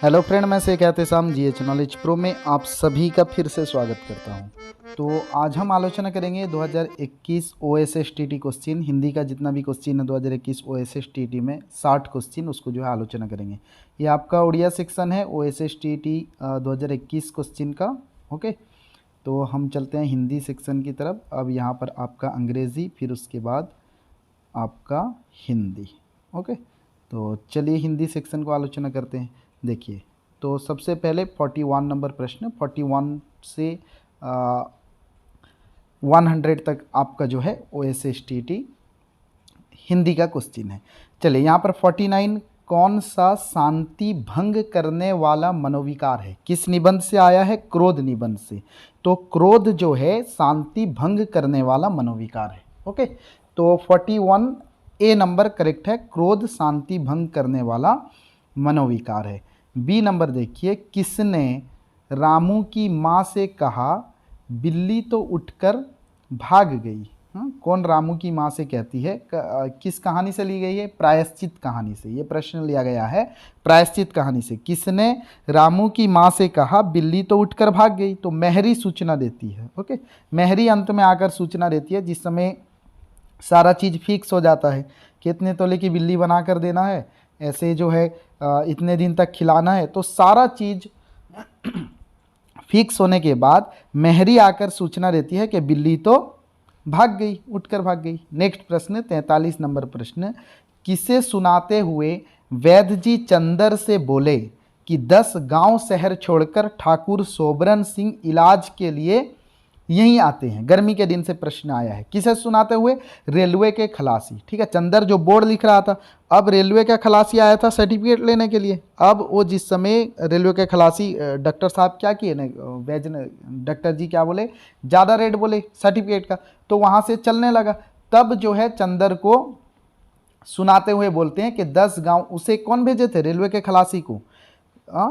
Hello friend, मैं Sheikh Ehtesham GH knowledge pro में आप सभी का फिर से स्वागत करता हूं। तो आज हम आलोचना करेंगे 2021 OSSTT क्वेश्चन। हिंदी का जितना भी क्वेश्चन है 2021 OSSTT में 60 क्वेश्चन, उसको जो है आलोचना करेंगे। ये आपका उड़िया सेक्शन है OSSTT 2021 क्वेश्चन का। ओके, तो हम चलते हैं हिंदी सेक्शन की तरफ। अब यहाँ पर आपका अंग्रेज़ी, फिर उसके बाद आपका हिंदी। ओके, तो चलिए हिंदी सेक्शन को आलोचना करते हैं। देखिए, तो सबसे पहले 41 नंबर प्रश्न, 41 से 100 तक आपका जो है OSSTT हिंदी का क्वेश्चन है। चलिए यहाँ पर 49, कौन सा शांति भंग करने वाला मनोविकार है? किस निबंध से आया है? क्रोध निबंध से। तो क्रोध जो है शांति भंग करने वाला मनोविकार है। ओके, तो 41 ए नंबर करेक्ट है, क्रोध शांति भंग करने वाला मनोविकार है। बी नंबर देखिए, किसने रामू की माँ से कहा बिल्ली तो उठकर भाग गई? कौन रामू की माँ से कहती है? किस कहानी से ली गई है? प्रायश्चित कहानी से। ये प्रश्न लिया गया है प्रायश्चित कहानी से। किसने रामू की माँ से कहा बिल्ली तो उठकर भाग गई? तो मेहरी सूचना देती है। ओके, मेहरी अंत में आकर सूचना देती है, जिस समय सारा चीज़ फिक्स हो जाता है कि इतने तोले की बिल्ली बना कर देना है, ऐसे जो है इतने दिन तक खिलाना है। तो सारा चीज़ फिक्स होने के बाद मेहरी आकर सूचना देती है कि बिल्ली तो भाग गई, उठकर भाग गई। नेक्स्ट प्रश्न 43 नंबर प्रश्न, किसे सुनाते हुए वैद्य जी चंदर से बोले कि 10 गांव शहर छोड़कर ठाकुर सोबरन सिंह इलाज के लिए यहीं आते हैं? गर्मी के दिन से प्रश्न आया है। किसे सुनाते हुए? रेलवे के खलासी। ठीक है, चंदर जो बोर्ड लिख रहा था, अब रेलवे का खलासी आया था सर्टिफिकेट लेने के लिए। अब वो जिस समय रेलवे के खलासी डॉक्टर साहब क्या किए ना, वैज ने डॉक्टर जी क्या बोले, ज़्यादा रेट बोले सर्टिफिकेट का, तो वहाँ से चलने लगा। तब जो है चंदर को सुनाते हुए बोलते हैं कि 10 गाँव, उसे कौन भेजे थे? रेलवे के खलासी को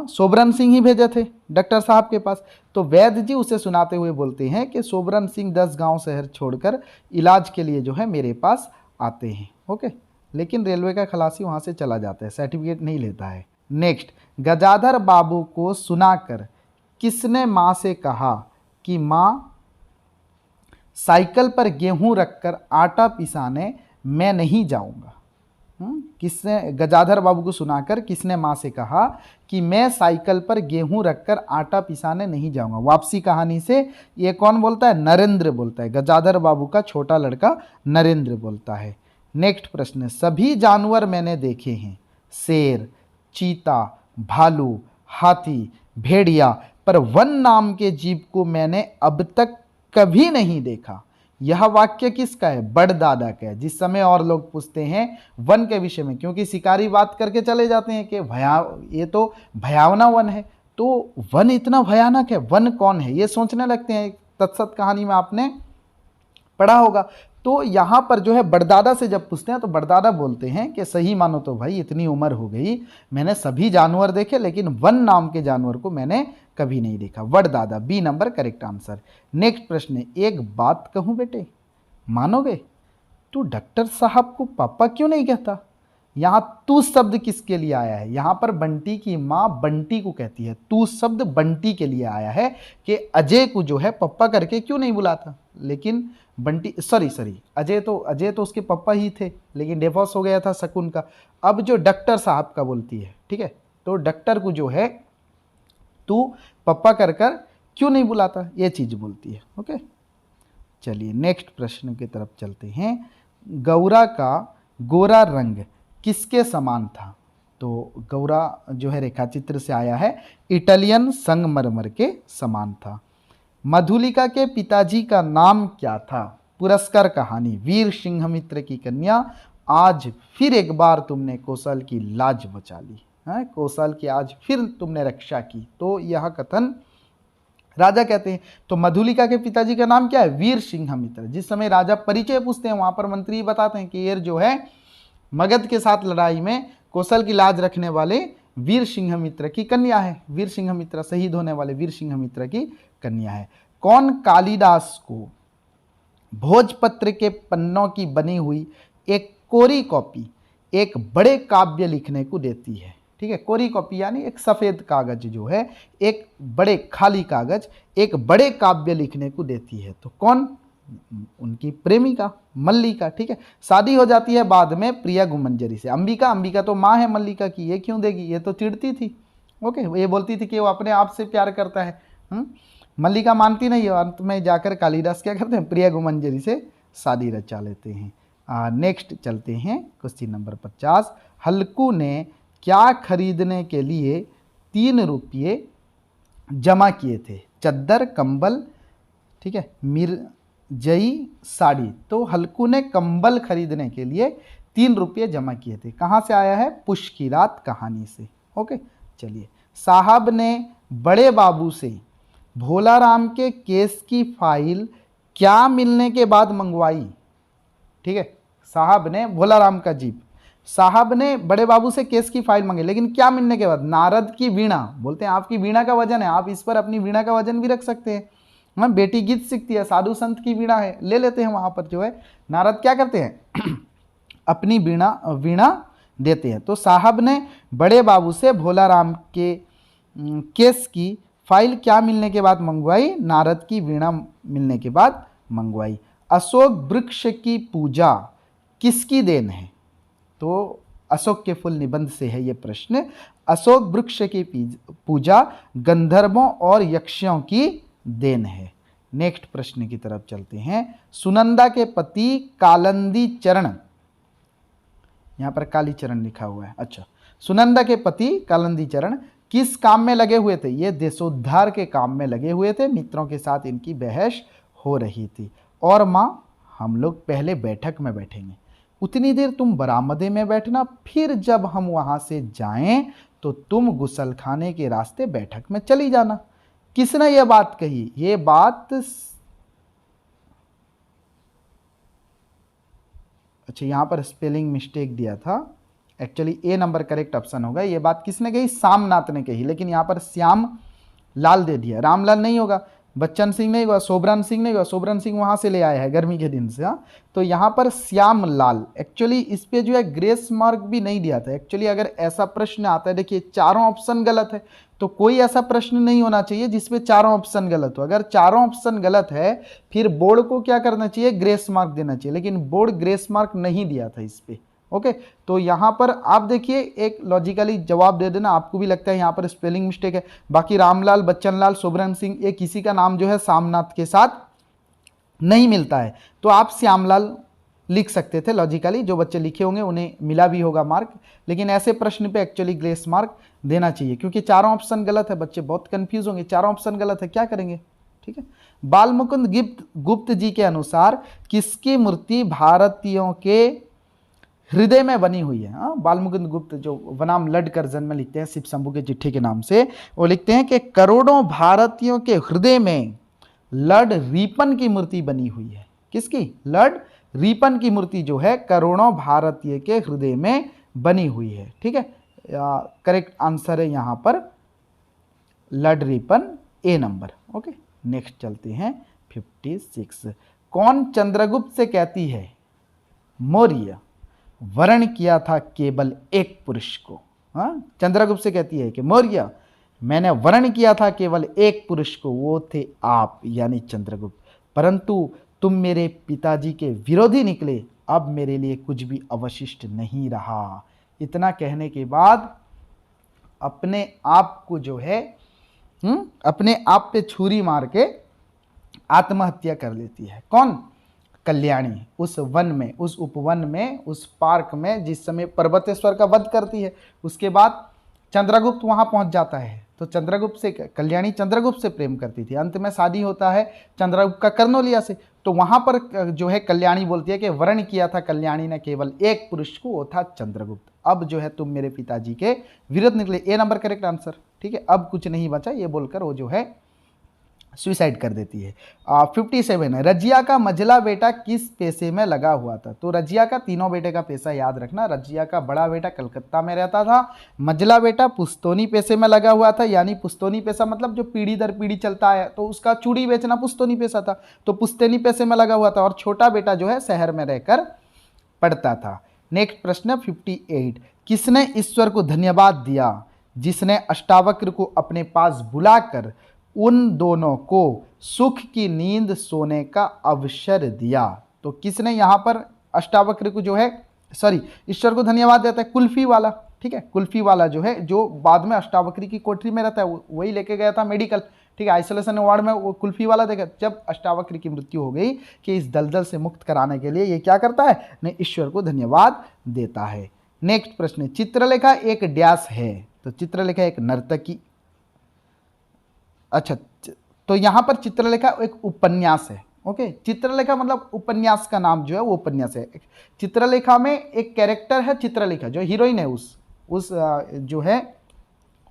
सोबरन सिंह ही भेजे थे डॉक्टर साहब के पास। तो वैद्य जी उसे सुनाते हुए बोलते हैं कि सोबरन सिंह 10 गांव शहर छोड़कर इलाज के लिए जो है मेरे पास आते हैं। ओके, लेकिन रेलवे का खलासी वहां से चला जाता है, सर्टिफिकेट नहीं लेता है। नेक्स्ट, गजाधर बाबू को सुनाकर किसने माँ से कहा कि माँ साइकिल पर गेहूं रखकर आटा पिसाने मैं नहीं जाऊंगा? किसने गजाधर बाबू को सुनाकर किसने माँ से कहा कि मैं साइकिल पर गेहूं रखकर आटा पिसाने नहीं जाऊंगा? वापसी कहानी से ये कौन बोलता है? नरेंद्र बोलता है। गजाधर बाबू का छोटा लड़का नरेंद्र बोलता है। नेक्स्ट प्रश्न, सभी जानवर मैंने देखे हैं, शेर, चीता, भालू, हाथी, भेड़िया, पर वन नाम के जीव को मैंने अब तक कभी नहीं देखा। यह वाक्य किसका है? बड़दादा का है। जिस समय और लोग पूछते हैं वन के विषय में, क्योंकि शिकारी बात करके चले जाते हैं कि ये तो भयावना वन है, तो वन इतना भयानक है, वन कौन है, ये सोचने लगते हैं। तत्सत कहानी में आपने पढ़ा होगा। तो यहाँ पर जो है बड़दादा से जब पूछते हैं तो बड़दादा बोलते हैं कि सही मानो तो भाई इतनी उम्र हो गई, मैंने सभी जानवर देखे लेकिन वन नाम के जानवर को मैंने कभी नहीं देखा। बड़दादा, B number correct answer. Next प्रश्न, एक बात कहूं बेटे, मानोगे? तू डॉक्टर साहब को पापा क्यों नहीं कहता? यहाँ तू शब्द किसके लिए आया है? यहाँ पर बंटी की माँ बंटी को कहती है, तू शब्द बंटी के लिए आया है कि अजय को जो है पप्पा करके क्यों नहीं बुलाता। लेकिन बंटी सॉरी अजय तो उसके पापा ही थे, लेकिन डिवोर्स हो गया था शकुन का। अब जो डॉक्टर साहब का बोलती है, ठीक है, तो डॉक्टर को जो है तू पप्पा कर क्यों नहीं बुलाता, ये चीज बोलती है। ओके, चलिए नेक्स्ट प्रश्न की तरफ चलते हैं। गौरा का गोरा रंग किसके समान था? तो गौरा जो है रेखाचित्र से आया है, इटालियन संगमरमर के समान था। मधुलिका के पिताजी का नाम क्या था? पुरस्कार कहानी, वीर सिंहमित्र की कन्या, आज फिर एक बार तुमने कौशल की लाज बचा ली, कौशल की आज फिर तुमने रक्षा की। तो यह कथन राजा कहते हैं। तो मधुलिका के पिताजी का नाम क्या है? वीर सिंहमित्र। जिस समय राजा परिचय पूछते हैं वहां पर मंत्री बताते हैं कि ये जो है मगध के साथ लड़ाई में कौशल की लाज रखने वाले वीर सिंहमित्र की कन्या है। वीर सिंहमित्र, शहीद होने वाले वीर सिंहमित्र की कन्या है। कौन कालिदास को भोजपत्र के पन्नों की बनी हुई एक कोरी कॉपी एक बड़े काव्य लिखने को देती है। ठीक है, कोरी कॉपी यानी एक सफ़ेद कागज जो है, एक बड़े खाली कागज एक बड़े काव्य लिखने को देती है। तो कौन? उनकी प्रेमिका मल्लिका। ठीक है, शादी हो जाती है बाद में प्रिया गुमंजरी से। अंबिका तो माँ है मल्लिका की, ये क्यों देगी? ये तो चिढ़ती थी। ओके, ये बोलती थी कि वो अपने आप से प्यार करता है। मल्लिका मानती नहीं है, अंत में जाकर कालिदास क्या करते हैं? प्रिया गुमंजरी से शादी रचा लेते हैं। नेक्स्ट चलते हैं क्वेश्चन नंबर 50। हल्कू ने क्या खरीदने के लिए 3 रुपये जमा किए थे? चद्दर, कंबल, ठीक है, मिर्जई, साड़ी। तो हल्कू ने कंबल खरीदने के लिए 3 रुपये जमा किए थे। कहाँ से आया है? पुष की रात कहानी से। ओके, चलिए। साहब ने बड़े बाबू से भोलाराम के केस की फाइल क्या मिलने के बाद मंगवाई? ठीक है, साहब ने भोलाराम का जीप, साहब ने बड़े बाबू से केस की फाइल मांगी, लेकिन क्या मिलने के बाद? नारद की वीणा। बोलते हैं आपकी वीणा का वजन है, आप इस पर अपनी वीणा का वजन भी रख सकते हैं। हम बेटी गीत सीखती है, साधु संत की वीणा है, ले लेते हैं वहां पर जो है। नारद क्या करते हैं? अपनी वीणा देते हैं। तो साहब ने बड़े बाबू से भोलाराम के केस की फाइल क्या मिलने के बाद मंगवाई? नारद की वीणा मिलने के बाद मंगवाई। अशोक वृक्ष की पूजा किसकी देन है? तो अशोक के फूल निबंध से है ये प्रश्न। अशोक वृक्ष की पूजा गंधर्वों और यक्षों की देन है। नेक्स्ट प्रश्न की तरफ चलते हैं। सुनंदा के पति कालिंदी चरण, यहां पर कालीचरण लिखा हुआ है। अच्छा, सुनंदा के पति कालिंदी चरण किस काम में लगे हुए थे? ये देशोद्धार के काम में लगे हुए थे। मित्रों के साथ इनकी बहस हो रही थी। और माँ, हम लोग पहले बैठक में बैठेंगे, उतनी देर तुम बरामदे में बैठना, फिर जब हम वहां से जाएं तो तुम गुसलखाने के रास्ते बैठक में चली जाना। किसने यह बात कही? ये बात, अच्छा यहां पर स्पेलिंग मिस्टेक दिया था, एक्चुअली ए नंबर करेक्ट ऑप्शन होगा। ये बात किसने कही? सामनाथ ने कही, लेकिन यहां पर श्याम लाल दे दिया। रामलाल नहीं होगा, बच्चन सिंह नहीं होगा, सोबरन सिंह नहीं होगा, सोबरन सिंह वहां से ले आया है गर्मी के दिन से। हाँ, तो यहाँ पर श्याम लाल। एक्चुअली इस पे जो है ग्रेस मार्क भी नहीं दिया था। एक्चुअली अगर ऐसा प्रश्न आता है, देखिए चारों ऑप्शन गलत है, तो कोई ऐसा प्रश्न नहीं होना चाहिए जिसपे चारों ऑप्शन गलत हो। अगर चारों ऑप्शन गलत है फिर बोर्ड को क्या करना चाहिए? ग्रेस मार्क देना चाहिए, लेकिन बोर्ड ग्रेस मार्क नहीं दिया था इस पे। ओके, तो यहां पर आप देखिए, एक लॉजिकली जवाब दे देना। आपको भी लगता है यहां पर स्पेलिंग मिस्टेक है। बाकी रामलाल, बच्चनलाल, सोबरन सिंह, ये किसी का नाम जो है सामनाथ के साथ नहीं मिलता है, तो आप श्यामलाल लिख सकते थे लॉजिकली। जो बच्चे लिखे होंगे उन्हें मिला भी होगा मार्क, लेकिन ऐसे प्रश्न पे एक्चुअली ग्रेस मार्क देना चाहिए, क्योंकि चारों ऑप्शन गलत है। बच्चे बहुत कंफ्यूज होंगे, चारों ऑप्शन गलत है, क्या करेंगे? ठीक है। बालमुकुंद गुप्त जी के अनुसार किसकी मूर्ति भारतीयों के हृदय में बनी हुई है? बालमुकुंद गुप्त जो वनाम लडकर्जन में लिखते हैं शिव शंभू के चिट्ठी के नाम से, वो लिखते हैं कि करोड़ों भारतीयों के हृदय में लड रीपन की मूर्ति बनी हुई है। किसकी? लड रीपन की मूर्ति जो है करोड़ों भारतीय के हृदय में बनी हुई है। ठीक है, करेक्ट आंसर है यहां पर लड रीपन, ए नंबर। ओके, नेक्स्ट चलते हैं 56। कौन चंद्रगुप्त से कहती है मौर्य वर्ण किया था केवल एक पुरुष को? हाँ, चंद्रगुप्त से कहती है कि मौर्य मैंने वर्ण किया था केवल एक पुरुष को, वो थे आप यानी चंद्रगुप्त, परंतु तुम मेरे पिताजी के विरोधी निकले, अब मेरे लिए कुछ भी अवशिष्ट नहीं रहा। इतना कहने के बाद अपने आप को जो है अपने आप पे छुरी मार के आत्महत्या कर लेती है। कौन? कल्याणी। उस वन में, उस उपवन में, उस पार्क में जिस समय पर्वतेश्वर का वध करती है, उसके बाद चंद्रगुप्त वहां पहुंच जाता है। तो चंद्रगुप्त से, कल्याणी चंद्रगुप्त से प्रेम करती थी। अंत में शादी होता है चंद्रगुप्त का कर्नोलिया से। तो वहां पर जो है कल्याणी बोलती है कि वर्ण किया था कल्याणी ने केवल एक पुरुष को, वो था चंद्रगुप्त। अब जो है तुम मेरे पिताजी के विरुद्ध निकले, ए नंबर करेक्ट आंसर। ठीक है, अब कुछ नहीं बचा, ये बोलकर वो जो है सुसाइड कर देती है। 57 है, रजिया का मझला बेटा किस पेशे में लगा हुआ था? तो रजिया का तीनों बेटे का पेशा याद रखना। रजिया का बड़ा बेटा कलकत्ता में रहता था, मझला बेटा पुस्तौनी पेशे में लगा हुआ था, यानी पुस्तौनी पेशा मतलब जो पीढ़ी दर पीढ़ी चलता है, तो उसका चूड़ी बेचना पुस्तौनी पेशा था, तो पुस्तौनी पेशे में लगा हुआ था। और छोटा बेटा जो है शहर में रहकर पढ़ता था। नेक्स्ट प्रश्न 58, किसने ईश्वर को धन्यवाद दिया जिसने अष्टावक्र को अपने पास बुलाकर उन दोनों को सुख की नींद सोने का अवसर दिया? तो किसने यहाँ पर अष्टावक्र को जो है ईश्वर को धन्यवाद देता है? कुल्फी वाला, ठीक है, कुल्फी वाला जो है, जो बाद में अष्टावक्री की कोठरी में रहता है, वही लेके गया था मेडिकल, ठीक है, आइसोलेशन वार्ड में वो कुल्फी वाला देखा। जब अष्टावक्री की मृत्यु हो गई कि इस दलदल से मुक्त कराने के लिए ये क्या करता है, ने ईश्वर को धन्यवाद देता है। नेक्स्ट प्रश्न, चित्रलेखा एक डैश है? तो चित्रलेखा एक नर्तकी। अच्छा, तो यहां पर चित्रलेखा एक उपन्यास है। ओके, चित्रलेखा मतलब उपन्यास का नाम जो है वो उपन्यास है। चित्रलेखा में एक कैरेक्टर है चित्रलेखा, जो हीरोइन है उस जो है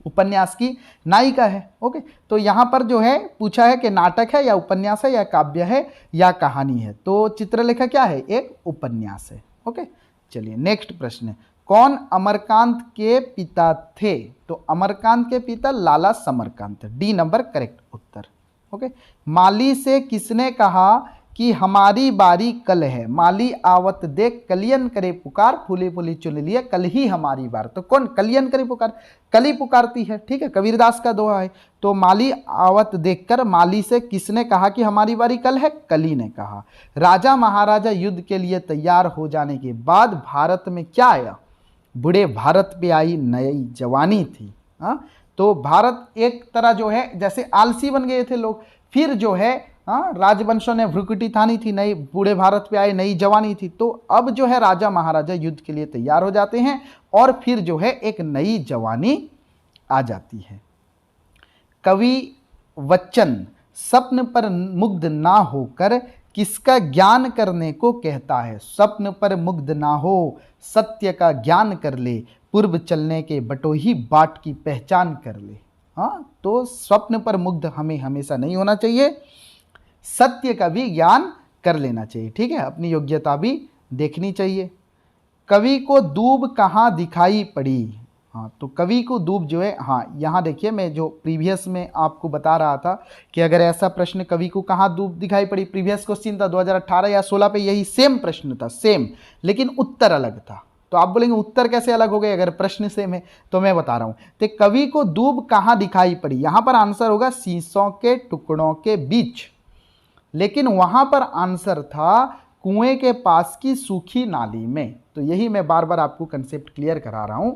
उपन्यास की नायिका है। ओके, तो यहाँ पर जो है पूछा है कि नाटक है या उपन्यास है या काव्य है या कहानी है? तो चित्रलेखा क्या है? एक उपन्यास है। ओके, चलिए नेक्स्ट प्रश्न, कौन अमरकांत के पिता थे? तो अमरकांत के पिता लाला समरकांत, डी नंबर करेक्ट उत्तर। ओके, माली से किसने कहा कि हमारी बारी कल है? माली आवत देख कलियन करे पुकार, फूली फूली चुन लिए कल ही हमारी बार। तो कौन कलियन करे पुकार? कली पुकारती है, ठीक है, कबीरदास का दोहा है। तो माली आवत देखकर माली से किसने कहा कि हमारी बारी कल है? कली ने कहा। राजा महाराजा युद्ध के लिए तैयार हो जाने के बाद भारत में क्या आया? बूढ़े भारत पे आई नई जवानी थी। हाँ, तो भारत एक तरह जो है जैसे आलसी बन गए थे लोग, फिर जो है राजवंशों ने भ्रुकुटी थानी थी, नई बूढ़े भारत पे आए नई जवानी थी। तो अब जो है राजा महाराजा युद्ध के लिए तैयार हो जाते हैं और फिर जो है एक नई जवानी आ जाती है। कवि वचन स्वप्न पर मुग्ध ना होकर किसका ज्ञान करने को कहता है? स्वप्न पर मुग्ध ना हो, सत्य का ज्ञान कर ले, पूर्व चलने के बटोही बाट की पहचान कर ले। हाँ, तो स्वप्न पर मुग्ध हमें हमेशा नहीं होना चाहिए, सत्य का भी ज्ञान कर लेना चाहिए, ठीक है, अपनी योग्यता भी देखनी चाहिए। कवि को दूब कहाँ दिखाई पड़ी? हाँ, तो कवि को दूब जो है, हाँ यहाँ देखिए, मैं जो प्रीवियस में आपको बता रहा था कि अगर ऐसा प्रश्न कवि को कहाँ दूब दिखाई पड़ी, प्रीवियस क्वेश्चन था 2018 या 16 पे, यही सेम प्रश्न था, सेम, लेकिन उत्तर अलग था। तो आप बोलेंगे उत्तर कैसे अलग हो गए अगर प्रश्न सेम है? तो मैं बता रहा हूं, तो कवि को दूब कहाँ दिखाई पड़ी, यहां पर आंसर होगा शीशों के टुकड़ों के बीच, लेकिन वहां पर आंसर था कुएं के पास की सूखी नाली में। तो यही मैं बार बार आपको कंसेप्ट क्लियर करा रहा हूं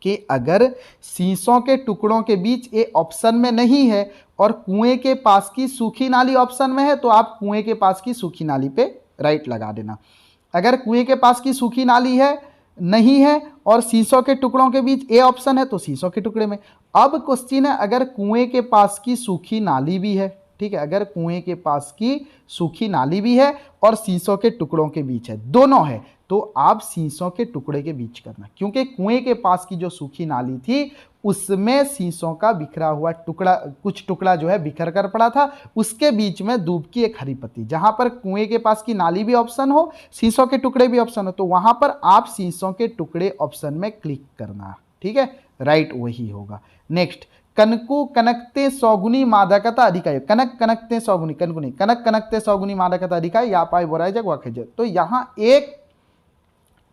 कि अगर शीशों के टुकड़ों के बीच ए ऑप्शन में नहीं है और कुएं के पास की सूखी नाली ऑप्शन में है, तो आप कुएं के पास की सूखी नाली पे राइट लगा देना। अगर कुएं के पास की सूखी नाली है नहीं है और शीशों के टुकड़ों के बीच ए ऑप्शन है, तो शीशों के टुकड़े में। अब क्वेश्चन है, अगर कुएं के पास की सूखी नाली भी है, ठीक है, अगर कुएं के पास की सूखी नाली भी है और शीशों के टुकड़ों के बीच है, दोनों है, तो आप शीशों के टुकड़े के बीच करना, क्योंकि कुएं के पास की जो सूखी नाली थी उसमें शीशों का बिखरा हुआ टुकड़ा, कुछ टुकड़ा जो है बिखर कर पड़ा था, उसके बीच में दूब की एक हरी पत्ती। जहां पर कुएं के पास की नाली भी ऑप्शन हो, शीशों के टुकड़े भी ऑप्शन हो, तो वहां पर आप शीशों के टुकड़े ऑप्शन में क्लिक करना, ठीक है, राइट वही होगा। नेक्स्ट, कनकु कनकते सौगुनी मादकता अधिकाय, कनक कनकते सौगुनी, कनकुनी कनक कनकते सौगुनी मादकता अधिकाय, या पाए बोराय जग वाखज। तो यहां एक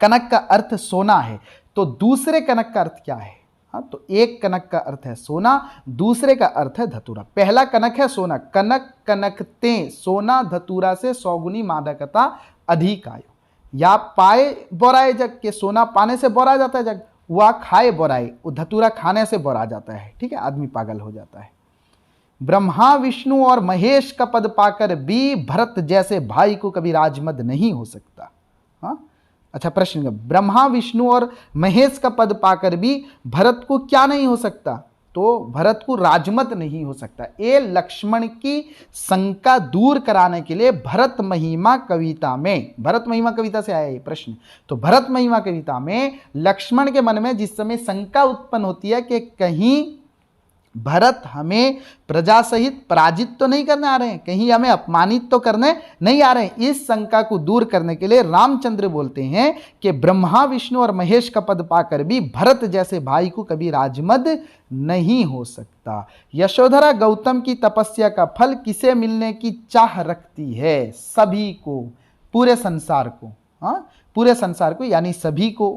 कनक का अर्थ सोना है, तो दूसरे कनक का अर्थ क्या है? हाँ, तो एक कनक का अर्थ है सोना, दूसरे का अर्थ है धतूरा। पहला कनक है सोना, कनक कनकते सोना धतूरा से सौगुनी मादकता अधिकाय, या पाए बोराए जग के सोना पाने से बोरा जाता है जग, वह खाए बोराए, वो धतूरा खाने से बोरा जाता है, ठीक है, आदमी पागल हो जाता है। ब्रह्मा विष्णु और महेश का पद पाकर भी भरत जैसे भाई को कभी राजमद नहीं हो सकता। हाँ, अच्छा प्रश्न, ब्रह्मा विष्णु और महेश का पद पाकर भी भरत को क्या नहीं हो सकता? तो भरत को राजमत नहीं हो सकता। ये लक्ष्मण की शंका दूर कराने के लिए भरत महिमा कविता में, भरत महिमा कविता से आया ये प्रश्न, तो भरत महिमा कविता में लक्ष्मण के मन में जिस समय शंका उत्पन्न होती है कि कहीं भरत हमें प्रजा सहित पराजित तो नहीं करने आ रहे हैं, कहीं हमें अपमानित तो करने नहीं आ रहे हैं, इस शंका को दूर करने के लिए रामचंद्र बोलते हैं कि ब्रह्मा विष्णु और महेश का पद पाकर भी भरत जैसे भाई को कभी राजमद नहीं हो सकता। यशोधरा गौतम की तपस्या का फल किसे मिलने की चाह रखती है? सभी को, पूरे संसार को। हाँ, पूरे संसार को यानी सभी को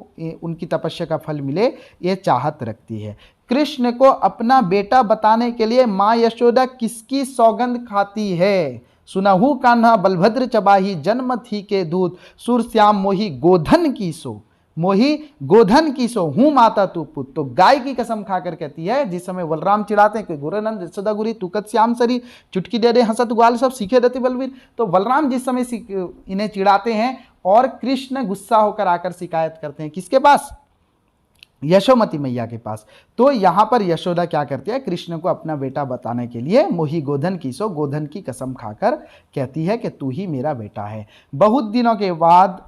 उनकी तपस्या का फल मिले, ये चाहत रखती है। कृष्ण को अपना बेटा बताने के लिए माँ यशोदा किसकी सौगंध खाती है? सुनहु कान्हा बलभद्र चबाही, जन्म थी के दूत, सूरश्याम मोही गोधन की सो, मोही गोधन की सो, हूं माता तू पुत। तो गाय की कसम खाकर कहती है, जिस समय बलराम चिढ़ाते हैं कि गुरनंद यशोदा गुरी तुकत श्याम सरी, चुटकी दे दे हंसत ग्वाल सब सीखे रहते बलवीर। तो बलराम जिस समय इन्हें चिढ़ाते हैं और कृष्ण गुस्सा होकर आकर शिकायत करते हैं किसके पास? यशोमती मैया के पास। तो यहां पर यशोदा क्या करती है? कृष्ण को अपना बेटा बताने के लिए मोही गोधन की सो, गोधन की कसम खाकर कहती है कि तू ही मेरा बेटा है। बहुत दिनों के बाद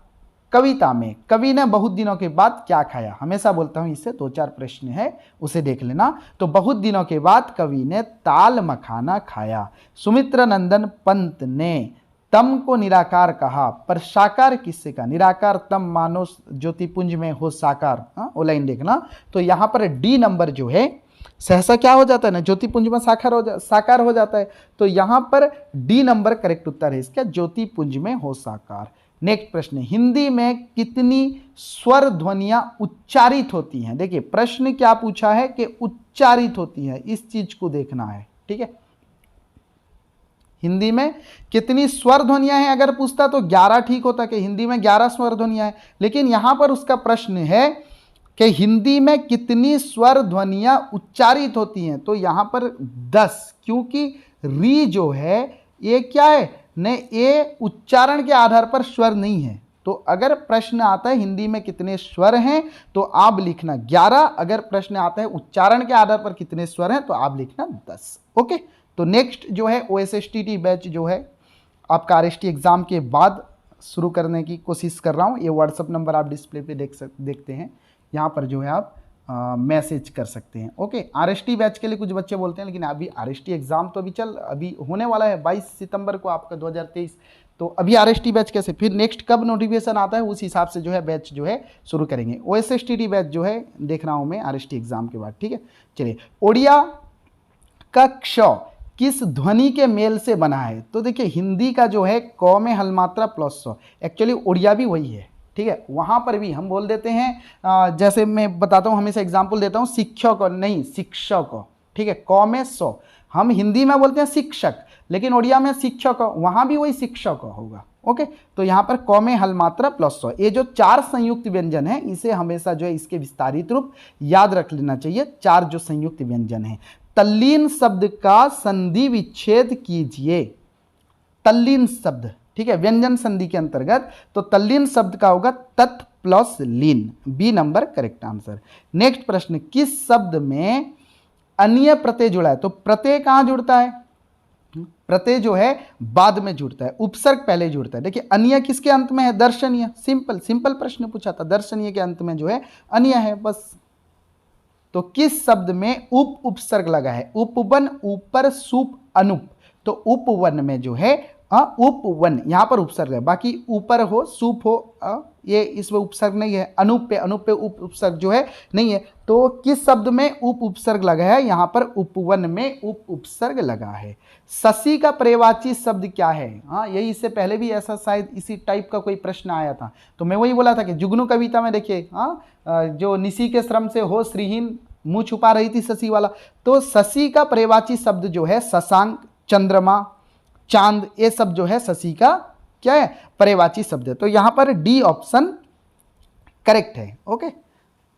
कविता में कवि ने बहुत दिनों के बाद क्या खाया? हमेशा बोलता हूं इससे 2-4 प्रश्न है, उसे देख लेना। तो बहुत दिनों के बाद कवि ने ताल मखाना खाया। सुमित्र नंदन पंत ने तम को निराकार कहा, पर साकार किससे का? निराकार तम मानो ज्योतिपुंज में हो साकार। वो लाइन देखना। तो यहां पर डी नंबर जो है सहसा क्या हो जाता है ना, ज्योतिपुंज में साकार हो जाता है। तो यहां पर डी नंबर करेक्ट उत्तर है इसका, ज्योतिपुंज में हो साकार। नेक्स्ट प्रश्न, हिंदी में कितनी स्वर ध्वनियां उच्चारित होती हैं? देखिए प्रश्न क्या पूछा है कि उच्चारित होती है, इस चीज को देखना है। ठीक है, हिंदी में कितनी स्वर ध्वनियां हैं अगर पूछता तो 11 ठीक होता कि हिंदी में 11 स्वर ध्वनियां हैं। लेकिन यहां पर उसका प्रश्न है कि हिंदी में कितनी स्वर ध्वनियां उच्चारित होती हैं? तो यहां पर 10, क्योंकि री जो है ये क्या है ने, ये उच्चारण के आधार पर स्वर नहीं है। तो अगर प्रश्न आता है हिंदी में कितने स्वर हैं तो आप लिखना 11, अगर प्रश्न आता है उच्चारण के आधार पर कितने स्वर हैं तो आप लिखना 10। ओके, तो नेक्स्ट जो है OSSTT बैच जो है आपका RST एग्जाम के बाद शुरू करने की कोशिश कर रहा हूँ। ये व्हाट्सअप नंबर आप डिस्प्ले पे देखते हैं, यहाँ पर जो है आप मैसेज कर सकते हैं। ओके, RST बैच के लिए कुछ बच्चे बोलते हैं लेकिन अभी RST एग्जाम तो अभी होने वाला है 22 सितंबर को आपका 2023। तो अभी RST बैच कैसे, फिर नेक्स्ट कब नोटिफिकेशन आता है उस हिसाब से जो है बैच जो है शुरू करेंगे। OSSTT बैच जो है देख रहा हूँ मैं RST एग्जाम के बाद। ठीक है, चलिए, ओडिया का क्ष किस ध्वनि के मेल से बना है? तो देखिए हिंदी का जो है क में हलमात्रा प्लस स, एक्चुअली उड़िया भी वही है। ठीक है, वहाँ पर भी हम बोल देते हैं जैसे मैं बताता हूँ, हमेशा एग्जाम्पल देता हूँ, शिक्षक नहीं शिक्षक। ठीक है, क में स, हम हिंदी में बोलते हैं शिक्षक लेकिन उड़िया में शिक्षक, वहाँ भी वही शिक्षक होगा। ओके, तो यहाँ पर क में हलमात्रा प्लस स। ये जो 4 संयुक्त व्यंजन है इसे हमेशा जो है इसके विस्तारित रूप याद रख लेना चाहिए। 4 जो संयुक्त व्यंजन है। तल्लीन शब्द का संधि विच्छेद कीजिए। तल्लीन शब्द, ठीक है, व्यंजन संधि के अंतर्गत, तो तल्लीन शब्द का होगा तत् प्लस लीन, B number correct answer. Next प्रश्न, किस शब्द में अन्य प्रत्यय जुड़ा है? तो प्रत्यय कहां जुड़ता है? प्रत्यय जो है बाद में जुड़ता है, उपसर्ग पहले जुड़ता है। देखिए अन्य किसके अंत में है? दर्शनीय। सिंपल प्रश्न पूछा था, दर्शनीय के अंत में जो है अन्य है, बस। तो किस शब्द में उप उपसर्ग लगा है? उपवन, ऊपर, सुप, अनुप। तो उपवन में जो है उपवन, यहां पर उपसर्ग है, बाकी ऊपर हो सुप हो ये इसमें उपसर्ग नहीं है। अनुप पे उप उपसर्ग जो है नहीं है। तो किस शब्द में उप उपसर्ग लगा है? यहां पर उपवन में उप उपसर्ग लगा है। शशि का पर्यायवाची शब्द क्या है? यही इससे पहले भी ऐसा शायद इसी टाइप का कोई प्रश्न आया था, तो मैं वही बोला था कि जुगनू कविता में देखिए जो निशी के श्रम से हो श्रीहीन मुंह छुपा रही थी शशि वाला। तो शशि का पर्यायवाची शब्द जो है शशांक, चंद्रमा, चांद, ये सब जो है शशि का क्या है? पर्यायवाची शब्द है। तो यहां पर डी ऑप्शन करेक्ट है। ओके,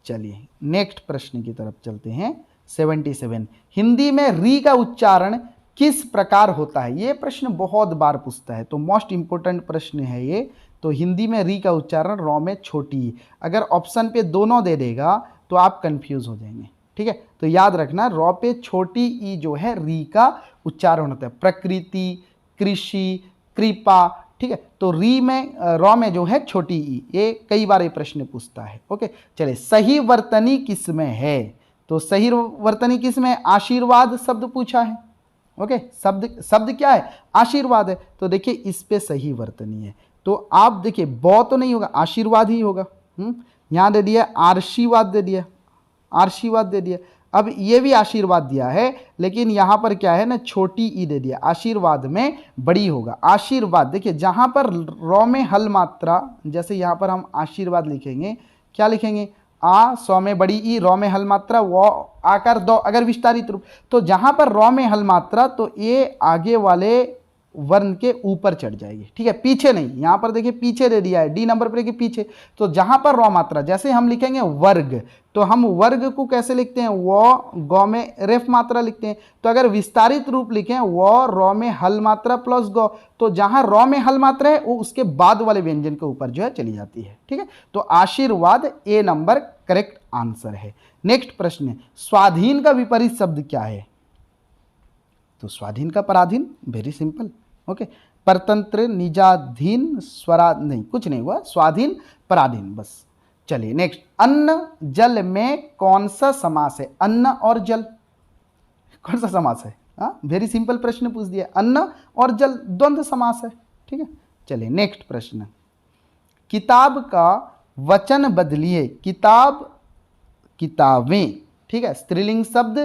चलिए नेक्स्ट प्रश्न की तरफ चलते हैं। 77, हिंदी में री का उच्चारण किस प्रकार होता है? ये प्रश्न बहुत बार पूछता है, तो मोस्ट इंपोर्टेंट प्रश्न है ये। तो हिंदी में री का उच्चारण रॉ में छोटी, अगर ऑप्शन पे दोनों दे देगा तो आप कंफ्यूज हो जाएंगे। ठीक है, तो याद रखना रॉ पे छोटी ई जो है री का उच्चारण होता है। प्रकृति, कृषि, कृपा, ठीक है, तो री में रॉ में जो है छोटी ई, ये कई बार ये प्रश्न पूछता है। ओके, चलिए, सही वर्तनी किस में है? तो सही वर्तनी किस में है? आशीर्वाद शब्द पूछा है। ओके, शब्द क्या है? आशीर्वाद है। तो देखिए इस पे सही वर्तनी है, तो आप देखिए बौ तो नहीं होगा, आशीर्वाद ही होगा। यहां दे दिया आशीर्वाद, दे दिया आशीर्वाद दे दिया। अब ये भी आशीर्वाद दिया है, लेकिन यहाँ पर क्या है ना, छोटी ई दे दिया, आशीर्वाद में बड़ी होगा। आशीर्वाद देखिए जहाँ पर रॉ में हल मात्रा, जैसे यहाँ पर हम आशीर्वाद लिखेंगे, क्या लिखेंगे, आ सौ में बड़ी ई, रॉ में हल मात्रा, वो आकार दो, अगर विस्तारित रूप, तो जहाँ पर रॉ में हल मात्रा तो ये आगे वाले वर्ण के ऊपर चढ़ जाएगी, ठीक है, पीछे नहीं। यहां पर देखिए पीछे दे दिया है, डी नंबर पर कि पीछे, तो जहां पर रॉ मात्रा, जैसे हम लिखेंगे वर्ग, तो हम वर्ग को कैसे लिखते हैं, वो गौ में रेफ मात्रा लिखते हैं। तो अगर विस्तारित रूप लिखें वो रॉ में हल मात्रा प्लस गौ, तो जहां रॉ में हल मात्रा है वो उसके बाद वाले व्यंजन के ऊपर जो है चली जाती है, ठीक है। तो आशीर्वाद ए नंबर करेक्ट आंसर है। नेक्स्ट प्रश्न, स्वाधीन का विपरीत शब्द क्या है? तो स्वाधीन का पराधीन, वेरी सिंपल, ओके। परतंत्र, निजाधीन, स्वरा नहीं, कुछ नहीं हुआ, स्वाधीन पराधीन, बस। चलिए नेक्स्ट, अन्न जल में कौन सा समास है? अन्न और जल कौन सा समास है? हाँ, वेरी सिंपल प्रश्न पूछ दिया, अन्न और जल द्वंद्व समास है, ठीक है। चलिए नेक्स्ट प्रश्न, किताब का वचन बदलिए, किताब, किताबें, ठीक है, स्त्रीलिंग शब्द,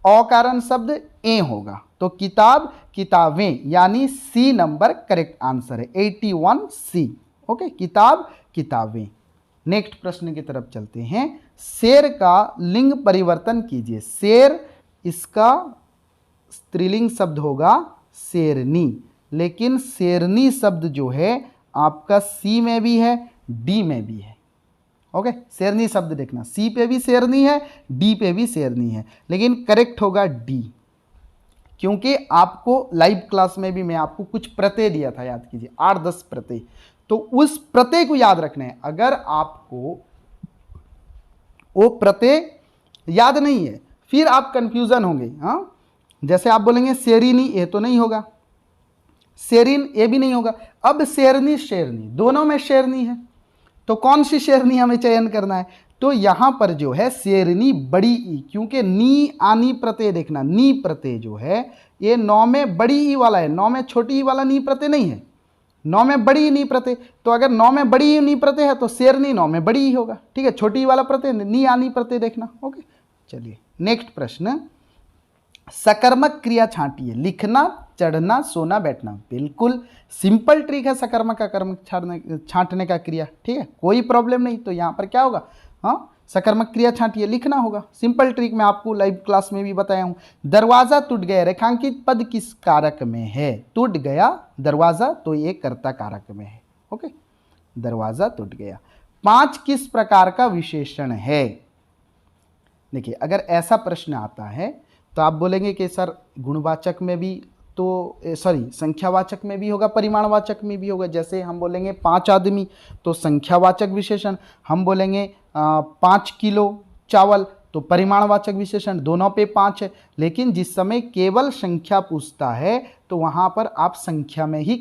अकारण शब्द ए होगा, तो किताब किताबें, यानी सी नंबर करेक्ट आंसर है, 81 सी, ओके, किताब किताबें। नेक्स्ट प्रश्न की तरफ चलते हैं, शेर का लिंग परिवर्तन कीजिए। शेर, इसका स्त्रीलिंग शब्द होगा शेरनी, लेकिन शेरनी शब्द जो है आपका सी में भी है, डी में भी है, ओके। शेरनी शब्द देखना, सी पे भी शेरनी है, डी पे भी शेरनी है, लेकिन करेक्ट होगा डी, क्योंकि आपको लाइव क्लास में भी मैं आपको कुछ प्रत्यय दिया था, याद कीजिए 8-10 प्रत्यय, तो उस प्रत्यय को याद रखना है। अगर आपको वो प्रत्यय याद नहीं है फिर आप कंफ्यूजन होंगे। हाँ, जैसे आप बोलेंगे शेरीनी, ये तो नहीं होगा, शेरीन ये भी नहीं होगा। अब शेरनी शेरनी दोनों में शेरनी है, तो कौन सी शेरनी हमें चयन करना है? तो यहां पर जो है शेरनी बड़ी ई, क्योंकि नी आनी प्रत्यय देखना, नी प्रत्यय जो है ये नौ में बड़ी ई वाला है, नौ में छोटी ई वाला नी प्रत्यय नहीं है, नौ में बड़ी ई नी प्रत्यय। तो अगर नौ में बड़ी ई नी प्रत्यय है तो शेरनी नौ में बड़ी ई होगा, ठीक है, छोटी ई वाला प्रत्यय नी आनी प्रत्यय देखना, ओके। चलिए नेक्स्ट प्रश्न, सकर्मक क्रिया छांटिए, लिखना, चढ़ना, सोना, बैठना, बिल्कुल सिंपल ट्रिक है सकर्मक अकर्मक छांटने का क्रिया, ठीक है, कोई प्रॉब्लम नहीं। तो यहाँ पर क्या होगा, हाँ, सकर्मक क्रिया छांटिए, लिखना होगा, सिंपल ट्रिक मैं आपको लाइव क्लास में भी बताया हूँ। दरवाजा टूट गया, रेखांकित पद किस कारक में है? टूट गया दरवाजा, तो ये कर्ता कारक में है, ओके, दरवाजा टूट गया। 5 किस प्रकार का विशेषण है? देखिए अगर ऐसा प्रश्न आता है तो आप बोलेंगे कि सर गुणवाचक में भी, तो सॉरी संख्यावाचक में भी होगा, परिमाणवाचक में भी होगा। जैसे हम बोलेंगे 5 आदमी तो संख्यावाचक विशेषण, हम बोलेंगे 5 किलो चावल तो परिमाणवाचक विशेषण, दोनों पे 5 है। लेकिन जिस समय केवल संख्या पूछता है तो वहाँ पर आप संख्या में ही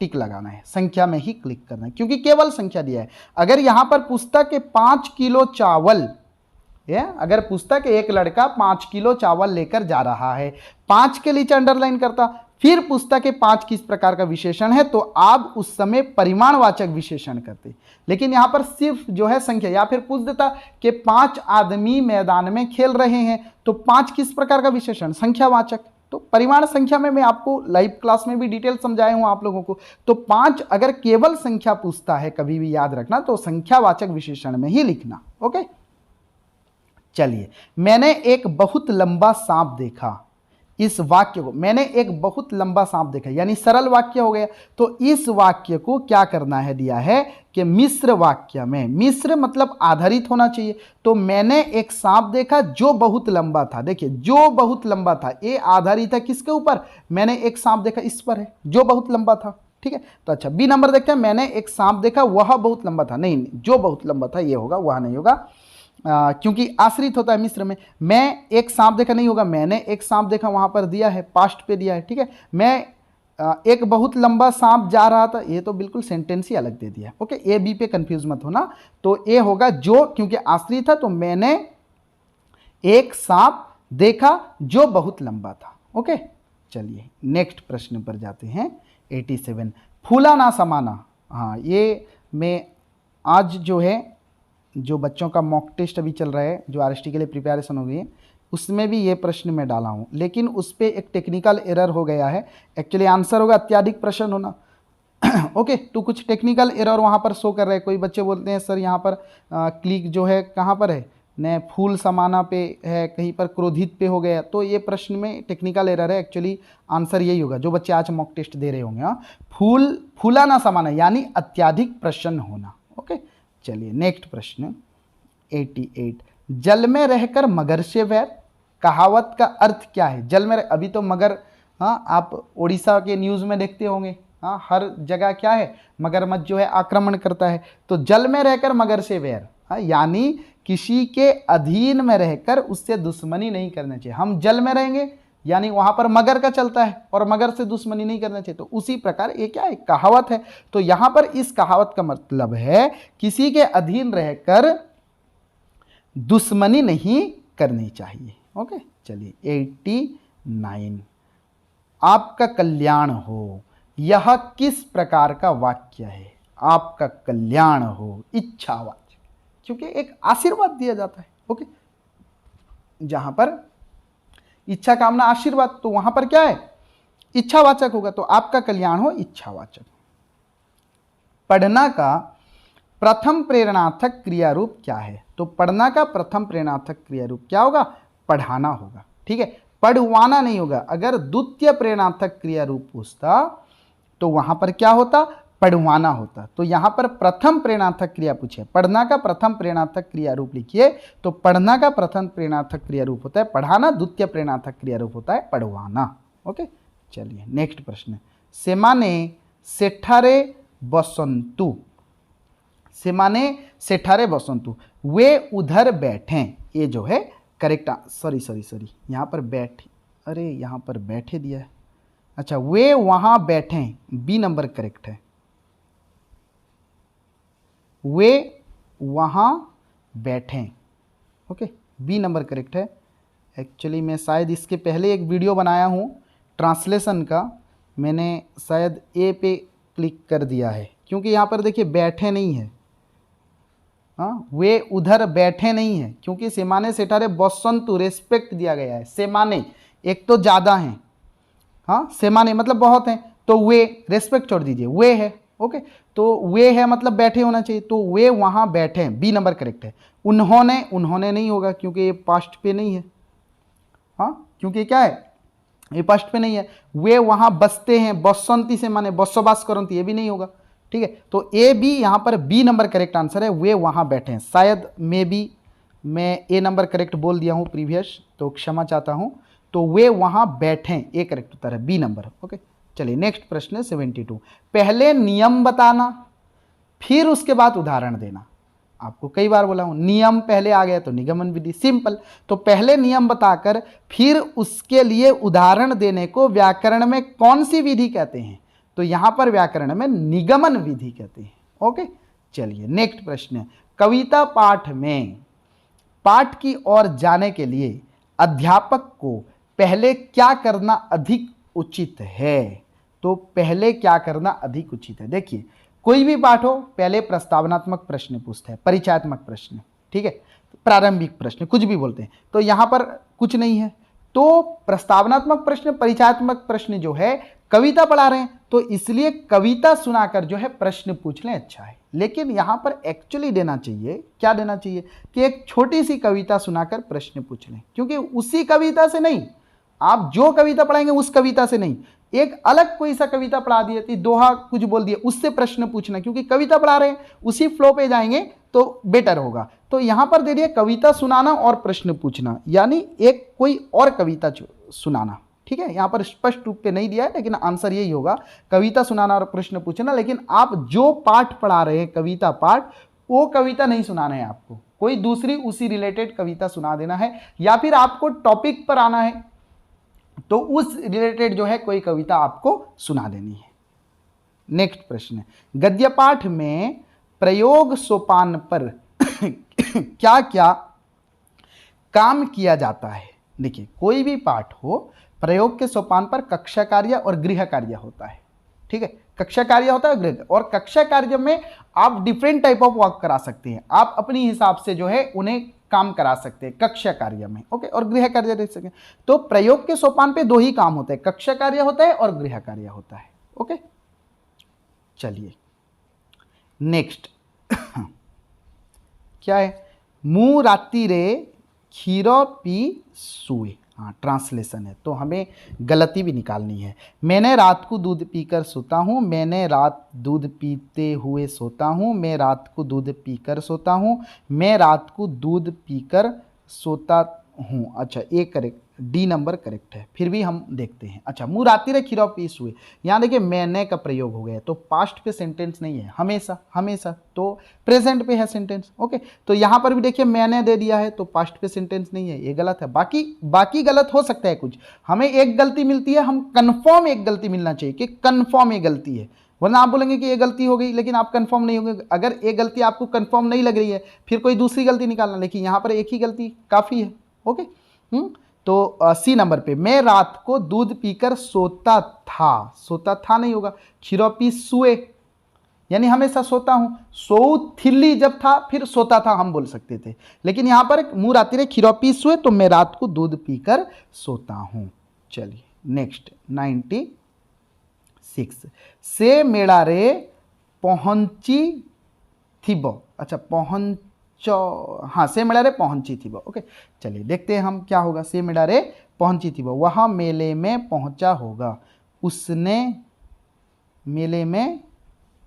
टिक लगाना है, संख्या में ही क्लिक करना है, क्योंकि केवल संख्या दिया है। अगर यहाँ पर पूछता कि 5 किलो चावल, अगर पूछता कि एक लड़का 5 किलो चावल लेकर जा रहा है, 5 के नीचे अंडरलाइन करता, फिर पूछता कि 5 किस प्रकार का विशेषण है, तो आप उस समय परिमाणवाचक विशेषण करते। लेकिन यहां पर सिर्फ जो है संख्या, या फिर पूछ देता कि 5 आदमी मैदान में खेल रहे हैं, तो 5 किस प्रकार का विशेषण, संख्यावाचक। तो परिमाण संख्या में मैं आपको लाइव क्लास में भी डिटेल समझाया हूं आप लोगों को। तो 5 अगर केवल संख्या पूछता है, कभी भी याद रखना, तो संख्यावाचक विशेषण में ही लिखना, ओके। चलिए, मैंने एक बहुत लंबा सांप देखा, इस वाक्य को, मैंने एक बहुत लंबा सांप देखा, यानी सरल वाक्य हो गया। तो इस वाक्य को क्या करना है, दिया है कि मिश्र वाक्य में, मिश्र मतलब आधारित होना चाहिए। तो मैंने एक सांप देखा जो बहुत लंबा था, देखिए जो बहुत लंबा था, ये आधारित है किसके ऊपर, मैंने एक सांप देखा इस पर है, जो बहुत लंबा था, ठीक है। तो अच्छा बी नंबर देखते हैं, मैंने एक सांप देखा वह बहुत लंबा था, नहीं जो बहुत लंबा था ये होगा, वह नहीं होगा, क्योंकि आश्रित होता है मिश्र में। मैं एक सांप देखा नहीं होगा, मैंने एक सांप देखा वहां पर दिया है, पास्ट पे दिया है, ठीक है। मैं एक बहुत लंबा सांप जा रहा था, ये तो बिल्कुल सेंटेंस ही अलग दे दिया, ओके। ए बी पे कंफ्यूज मत होना। तो ए होगा जो, क्योंकि आश्रित था, तो मैंने एक सांप देखा जो बहुत लंबा था, ओके। चलिए नेक्स्ट प्रश्न पर जाते हैं, 87, फूला ना समाना। हाँ, ये मैं आज जो है जो बच्चों का मॉक टेस्ट अभी चल रहा है, जो आरएसटी के लिए प्रिपरेशन हो गई है, उसमें भी ये प्रश्न मैं डाला हूँ, लेकिन उस पर एक टेक्निकल एरर हो गया है। एक्चुअली आंसर होगा अत्यधिक प्रश्न होना। ओके, तो कुछ टेक्निकल एरर वहाँ पर शो कर रहे हैं। कोई बच्चे बोलते हैं सर यहाँ पर क्लिक जो है कहाँ पर है, न फूल समाना पे है, कहीं पर क्रोधित पे हो गया। तो ये प्रश्न में टेक्निकल एरर है। एक्चुअली आंसर यही होगा, जो बच्चे आज मॉक टेस्ट दे रहे होंगे। हाँ, फूला ना समाना यानी अत्यधिक प्रसन्न होना। ओके, चलिए नेक्स्ट प्रश्न 88। जल में रहकर मगर से वैर, कहावत का अर्थ क्या है? जल में अभी तो मगर, हाँ आप उड़ीसा के न्यूज़ में देखते होंगे, हाँ हर जगह क्या है, मगरमच्छ जो है आक्रमण करता है। तो जल में रहकर मगर से वैर, हाँ यानी किसी के अधीन में रहकर उससे दुश्मनी नहीं करना चाहिए। हम जल में रहेंगे यानी वहां पर मगर का चलता है और मगर से दुश्मनी नहीं करना चाहिए। तो उसी प्रकार ये क्या है, कहावत है। तो यहां पर इस कहावत का मतलब है किसी के अधीन रहकर दुश्मनी नहीं करनी चाहिए। ओके, चलिए 89। आपका कल्याण हो, यह किस प्रकार का वाक्य है? आपका कल्याण हो इच्छावाचक, क्योंकि एक आशीर्वाद दिया जाता है। ओके, जहां पर इच्छा कामना आशीर्वाद, तो वहां पर क्या है, इच्छावाचक होगा। तो आपका कल्याण हो इच्छावाचक। पढ़ना का प्रथम प्रेरणार्थक क्रिया रूप क्या है? तो पढ़ना का प्रथम प्रेरणार्थक क्रिया रूप क्या होगा? पढ़ाना होगा। ठीक है, पढ़वाना नहीं होगा। अगर द्वितीय प्रेरणार्थक क्रिया रूप पूछता तो वहां पर क्या होता, पढ़वाना होता। तो यहां पर प्रथम प्रेरणार्थक क्रिया पूछे, पढ़ना का प्रथम प्रेरणार्थक क्रिया रूप लिखिए। तो पढ़ना का प्रथम प्रेरणार्थक क्रिया रूप होता है पढ़ाना, द्वितीय प्रेरणार्थक क्रिया रूप होता है पढ़वाना। ओके, चलिए नेक्स्ट प्रश्न। सेमाने सेठारे बसंतु, सेमाने सेठारे बसंतु, वे उधर बैठे, ये जो है करेक्ट, सॉरी यहां पर बैठे, अरे यहां पर बैठे दिया है। अच्छा, वे वहां बैठे, बी नंबर करेक्ट है। वे वहां बैठे, ओके, बी नंबर करेक्ट है। एक्चुअली मैं शायद इसके पहले एक वीडियो बनाया हूं ट्रांसलेशन का, मैंने शायद ए पे क्लिक कर दिया है, क्योंकि यहां पर देखिए बैठे नहीं है। हाँ, वे उधर बैठे नहीं है, क्योंकि सेमाने सेठारे बसंतु रेस्पेक्ट दिया गया है। सेमाने एक तो ज़्यादा हैं, हाँ सेमाने मतलब बहुत हैं, तो वे रेस्पेक्ट छोड़ दीजिए, वे है। ओके, तो वे है मतलब बैठे होना चाहिए, तो वे वहाँ बैठे हैं, बी नंबर करेक्ट है। उन्होंने, उन्होंने नहीं होगा क्योंकि ये पास्ट पे नहीं है। हाँ, क्योंकि क्या है, ये पास्ट पे नहीं है। वे वहाँ बसते हैं, बसंती से माने बसोबास करंती, ये भी नहीं होगा। ठीक है, तो ए बी यहाँ पर बी नंबर करेक्ट आंसर है, वे वहाँ बैठे हैं। शायद मे बी मैं ए नंबर करेक्ट बोल दिया हूँ प्रीवियस, तो क्षमा चाहता हूँ। तो वे वहाँ बैठे, ए करेक्ट उत्तर है, बी नंबर। ओके, चलिए नेक्स्ट प्रश्न है 72। पहले नियम बताना, फिर उसके बाद उदाहरण देना। आपको कई बार बोला हूं, नियम पहले आ गया तो निगमन विधि, सिंपल। तो पहले नियम बताकर फिर उसके लिए उदाहरण देने को व्याकरण में कौन सी विधि कहते हैं? तो यहां पर व्याकरण में निगमन विधि कहते हैं। ओके, चलिए नेक्स्ट प्रश्न। कविता पाठ में पाठ की ओर जाने के लिए अध्यापक को पहले क्या करना अधिक उचित है? तो पहले क्या करना अधिक उचित है? देखिए, कोई भी पाठ हो, पहले प्रस्तावनात्मक प्रश्न पूछता है, परिचयात्मक प्रश्न, ठीक है, प्रारंभिक प्रश्न, कुछ भी बोलते हैं। तो यहां पर कुछ नहीं है, तो प्रस्तावनात्मक प्रश्न, परिचयात्मक प्रश्न जो है, कविता पढ़ा रहे हैं तो इसलिए कविता सुनाकर जो है प्रश्न पूछ लें, अच्छा है। लेकिन यहां पर एक्चुअली देना चाहिए, क्या देना चाहिए कि एक छोटी सी कविता सुनाकर प्रश्न पूछ लें, क्योंकि उसी कविता से नहीं, आप जो कविता पढ़ाएंगे उस कविता से नहीं, एक अलग कोई सा कविता पढ़ा दी थी, दोहा कुछ बोल दिया, उससे प्रश्न पूछना, क्योंकि कविता पढ़ा रहे हैं उसी फ्लो पे जाएंगे तो बेटर होगा। तो यहां पर दे दिया कविता सुनाना और प्रश्न पूछना, यानी एक कोई और कविता सुनाना। ठीक है, यहां पर स्पष्ट रूप पे नहीं दिया है, लेकिन आंसर यही होगा, कविता सुनाना और प्रश्न पूछना। लेकिन आप जो पाठ पढ़ा रहे हैं, कविता पाठ, वो कविता नहीं सुनाना है आपको, कोई दूसरी उसी रिलेटेड कविता सुना देना है, या फिर आपको टॉपिक पर आना है तो उस रिलेटेड जो है कोई कविता आपको सुना देनी है। नेक्स्ट प्रश्न, गद्य पाठ में प्रयोग सोपान पर क्या क्या काम किया जाता है? देखिए, कोई भी पाठ हो, प्रयोग के सोपान पर कक्षा कार्य और गृह कार्य होता है। ठीक है, कक्षा कार्य होता है गृह, और कक्षा कार्य में आप डिफरेंट टाइप ऑफ वर्क करा सकते हैं, आप अपनी हिसाब से जो है उन्हें काम करा सकते हैं कक्षा कार्य में, ओके, और गृह कार्य दे सके। तो प्रयोग के सोपान पे दो ही काम होते हैं, कक्षा कार्य होता है और गृह कार्य होता है, ओके। चलिए नेक्स्ट क्या है, मु राती रे क्षीर पी सुए, हाँ ट्रांसलेशन है, तो हमें गलती भी निकालनी है। मैंने रात को दूध पीकर सोता हूँ, मैंने रात दूध पीते हुए सोता हूँ, मैं रात को दूध पीकर सोता हूँ, मैं रात को दूध पीकर सोता हूँ। अच्छा A correct, D number correct है। फिर भी हम देखते हैं। अच्छा मु राती रे खीरा पीस हुए, यहाँ देखिए मैंने का प्रयोग हो गया, तो पास्ट पे सेंटेंस नहीं है, हमेशा हमेशा, तो प्रेजेंट पे है सेंटेंस, ओके। तो यहाँ पर भी देखिए मैंने दे दिया है, तो पास्ट पे सेंटेंस नहीं है, ये गलत है। बाकी गलत हो सकता है कुछ, हमें एक गलती मिलती है, हम कन्फर्म एक गलती मिलना चाहिए कि कन्फर्म ये गलती है, वरना आप बोलेंगे कि ये गलती हो गई लेकिन आप कंफर्म नहीं होंगे। अगर ये गलती आपको कंफर्म नहीं लग रही है फिर कोई दूसरी गलती निकालना, लेकिन यहाँ पर एक ही गलती काफ़ी है, ओके। तो सी नंबर पे, मैं रात को दूध पीकर सोता था नहीं होगा, खीरो पी सुए यानी हमेशा सोता हूं, सोऊ थिल्ली जब था फिर सोता था हम बोल सकते थे, लेकिन यहां पर मुंह राती रे खीरो पी सुए, तो मैं रात को दूध पीकर सोता हूं। चलिए नेक्स्ट 96, से मेड़ा रे पहुंची थीबो, अच्छा हाँ से मेड़ा रे पहुंची थी वो, ओके। चलिए देखते हैं हम क्या होगा, से मेड़ा रे पहुंची थी वो, वह मेले में पहुंचा होगा, उसने मेले में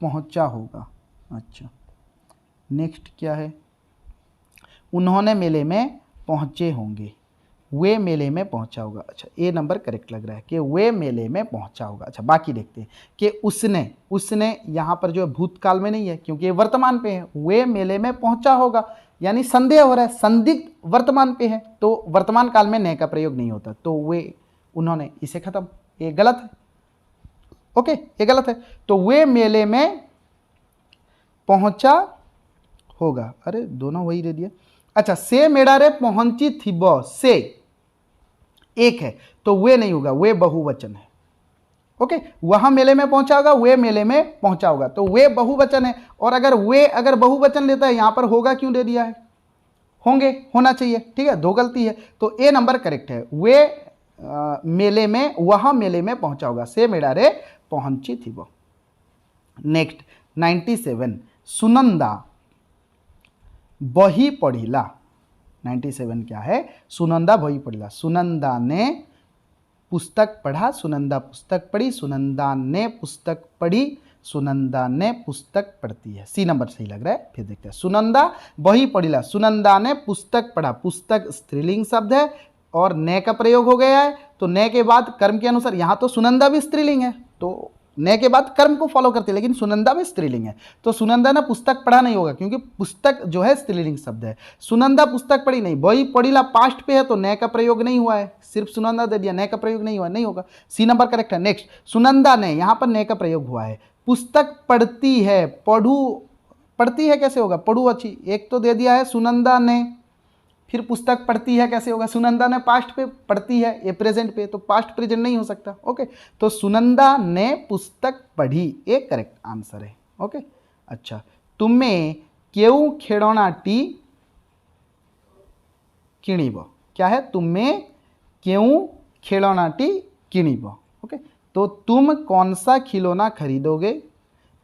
पहुंचा होगा। अच्छा नेक्स्ट क्या है, उन्होंने मेले में पहुंचे होंगे, वे मेले में पहुंचा होगा। अच्छा ए नंबर करेक्ट लग रहा है कि वे मेले में पहुंचा होगा। अच्छा बाकी देखते हैं कि उसने यहाँ पर जो है भूतकाल में नहीं है क्योंकि ये वर्तमान पे है, वे मेले में पहुंचा होगा यानी संदेह हो रहा है, संदिग्ध वर्तमान पे है, तो वर्तमान काल में ने का प्रयोग नहीं होता, तो वे उन्होंने, इसे खत्म, ये गलत है, ओके ये गलत है। तो वे मेले में पहुंचा होगा, अरे दोनों वही दे दिया। अच्छा से मेड़ा रे पहुंची थी बो, से एक है तो वे नहीं होगा, वे बहुवचन है, ओके। वहां मेले में पहुंचा होगा, वे मेले में पहुंचा होगा, तो वे बहुवचन है, और अगर बहुवचन लेता है यहां पर होगा क्यों दे दिया है, होंगे होना चाहिए, ठीक है, दो गलती है, तो ए नंबर करेक्ट है, वे मेले में, वहां मेले में पहुंचा होगा, से मेड़ा रे पहुंची थी वो। नेक्स्ट 97, सुनंदा बही पढ़िला, 97 क्या है, सुनंदा बही पढ़िला, सुनंदा ने पुस्तक पढ़ा, सुनंदा पुस्तक पढ़ी, सुनंदा ने पुस्तक पढ़ी, सुनंदा ने पुस्तक पढ़ती है। सी नंबर सही लग रहा है, फिर देखते हैं। सुनंदा बही पढ़िला, सुनंदा ने पुस्तक पढ़ा, पुस्तक स्त्रीलिंग शब्द है और ने का प्रयोग हो गया है, तो ने के बाद कर्म के अनुसार, यहाँ तो सुनंदा भी स्त्रीलिंग है तो ने के बाद कर्म को फॉलो करते हैं, लेकिन सुनंदा में स्त्रीलिंग है, तो सुनंदा ने पुस्तक पढ़ा नहीं होगा क्योंकि पुस्तक जो है स्त्रीलिंग शब्द है। सुनंदा पुस्तक पढ़ी नहीं, बही पढ़िला पास्ट पे है तो ने का प्रयोग नहीं हुआ है, सिर्फ सुनंदा दे दिया, ने का प्रयोग नहीं हुआ, नहीं होगा, सी नंबर करेक्ट है। नेक्स्ट सुनंदा ने, यहाँ पर ने का प्रयोग हुआ है, पुस्तक पढ़ती है, पढ़ती है कैसे होगा, पढ़ू अच्छी, एक तो दे दिया है सुनंदा ने, फिर पुस्तक पढ़ती है कैसे होगा, सुनंदा ने पास्ट पे, पढ़ती है ये प्रेजेंट पे, तो पास्ट प्रेजेंट नहीं हो सकता, ओके। तो सुनंदा ने पुस्तक पढ़ी, एक करेक्ट आंसर है, ओके। अच्छा तुम्हें क्यों खेलौनाटी किणीब, क्या है, तुम्हें क्यों खिलौनाटी किणीब, ओके। तो तुम कौन सा खिलौना खरीदोगे,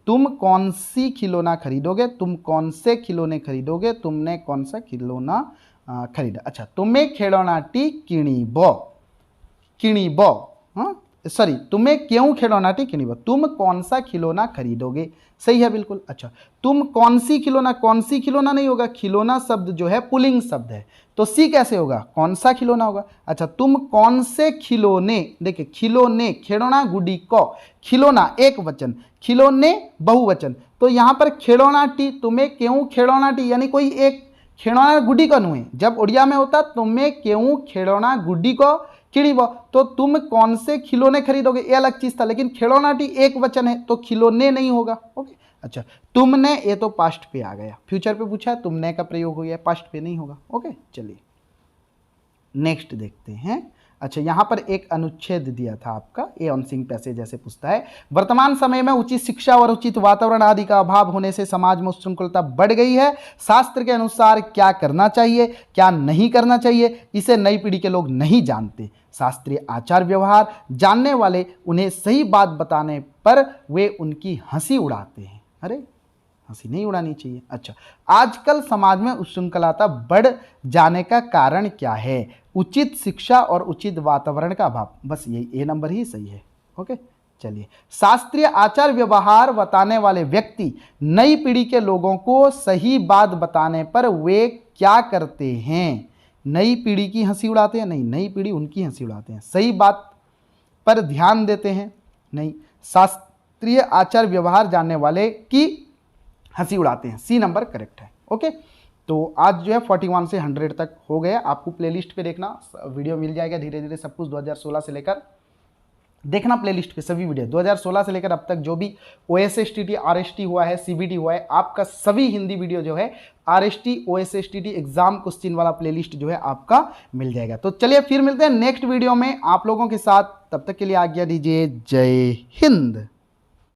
तुम कौन सी खिलौना खरीदोगे, तुम कौन से खिलौने खरीदोगे, तुमने कौन सा खिलौना खरीदा। अच्छा तुम्हें खिलौनाटी किणीब, किणीब, हाँ सॉरी, तुम्हें क्यों खिलौनाटी किणीब, तुम कौन सा खिलौना खरीदोगे, सही है बिल्कुल। अच्छा तुम कौन सी खिलौना नहीं होगा, खिलौना शब्द जो है पुलिंग शब्द है, तो सी कैसे होगा, कौन सा खिलौना होगा। अच्छा तुम कौन से खिलौने, देखिए खिलौने, खिलौना गुडी को, खिलौना एक वचन, खिलौने बहुवचन, तो यहाँ पर खिलौनाटी, तुम्हें क्यों खिलौनाटी यानी कोई एक खिलौना गुडी को नुए, जब उड़िया में होता तुम्हें क्यों खिलौना गुडी को किणीब, तो तुम कौन से खिलौने खरीदोगे ये अलग चीज था, लेकिन खिलौनाटी एक वचन है तो खिलौने नहीं होगा, ओके। अच्छा तुमने, ये तो पास्ट पे आ गया, फ्यूचर पे पूछा है, तुमने का प्रयोग हो गया, पास्ट पे नहीं होगा, ओके। चलिए नेक्स्ट देखते हैं। अच्छा, यहाँ पर एक अनुच्छेद दिया था आपका, ए ऑन सिंग पैसेज ऐसे पूछता है, वर्तमान समय में उचित शिक्षा और उचित वातावरण आदि का अभाव होने से समाज में उच्छृंखलता बढ़ गई है। शास्त्र के अनुसार क्या करना चाहिए, क्या नहीं करना चाहिए, इसे नई पीढ़ी के लोग नहीं जानते। शास्त्रीय आचार व्यवहार जानने वाले उन्हें सही बात बताने पर वे उनकी हंसी उड़ाते हैं। अरे, हंसी नहीं उड़ानी चाहिए। अच्छा, आजकल समाज में उच्छृंखलता बढ़ जाने का कारण क्या है? उचित शिक्षा और उचित वातावरण का अभाव। बस यही ए नंबर ही सही है। ओके, चलिए, शास्त्रीय आचार व्यवहार बताने वाले व्यक्ति नई पीढ़ी के लोगों को सही बात बताने पर वे क्या करते हैं? नई पीढ़ी की हंसी उड़ाते हैं? नहीं, नई पीढ़ी उनकी हंसी उड़ाते हैं। सही बात पर ध्यान देते हैं? नहीं, शास्त्रीय आचार व्यवहार जानने वाले की हंसी उड़ाते हैं। सी नंबर करेक्ट है। ओके, तो आज जो है 41 से 100 तक हो गया। आपको प्लेलिस्ट पे देखना, वीडियो मिल जाएगा धीरे धीरे सब कुछ 2016 से लेकर। देखना प्लेलिस्ट पे सभी वीडियो 2016 से लेकर अब तक जो भी OSSTT RST हुआ है, CBT हुआ है, आपका सभी हिंदी वीडियो जो है RST OSSTT एग्जाम क्वेश्चन वाला प्लेलिस्ट जो है आपका मिल जाएगा। तो चलिए फिर मिलते हैं नेक्स्ट वीडियो में आप लोगों के साथ, तब तक के लिए आज्ञा दीजिए। जय हिंद।